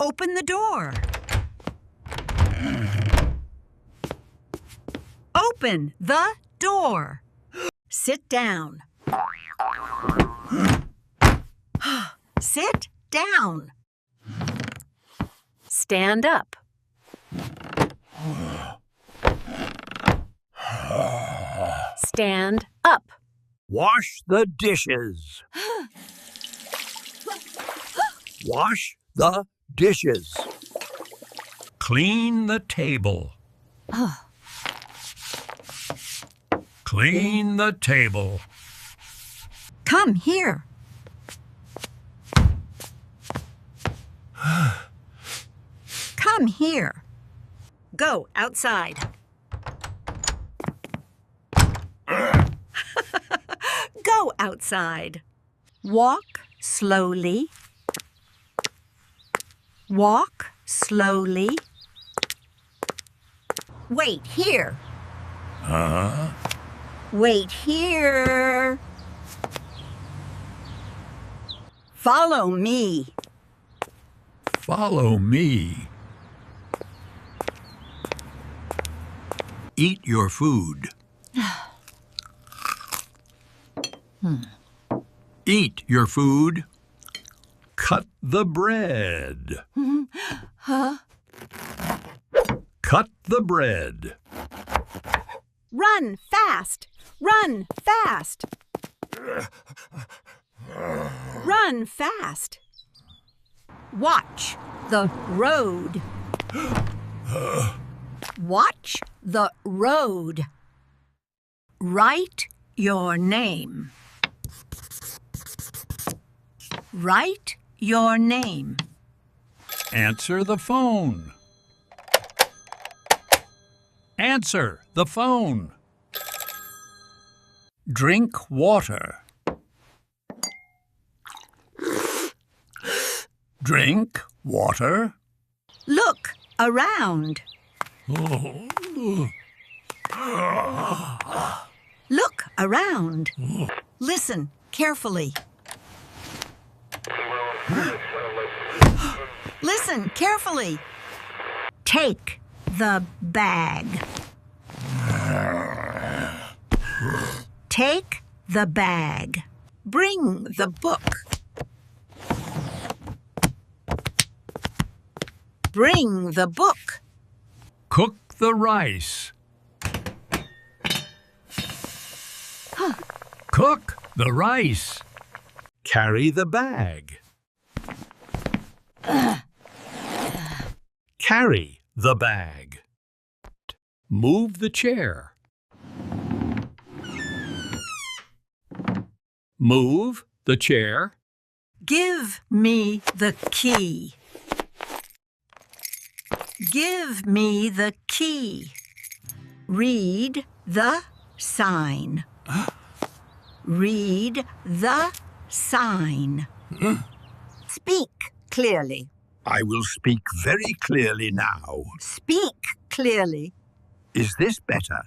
Open the door. Open the door. Sit down. Sit down. Stand up. Stand up. Wash the dishes. Wash the dishes. Clean the table. Clean the table. Come here. Come here. Go outside. Go outside. Walk slowly. Walk slowly. Wait here. Wait here. Follow me. Follow me. Eat your food. Eat your food. Cut the bread. Cut the bread. Run fast. Run fast. Run fast. Watch the road. Watch the road. Write your name. Write your name. Answer the phone. Answer the phone. Drink water. Drink water. Look around. Look around. Listen carefully. Listen carefully. Take the bag. Take the bag. Bring the book. Bring the book. Cook the rice. Cook the rice. Carry the bag. Carry the bag. Move the chair. Move the chair. Give me the key. Give me the key. Read the sign. Read the sign. Speak clearly. I will speak very clearly now. Speak clearly. Is this better?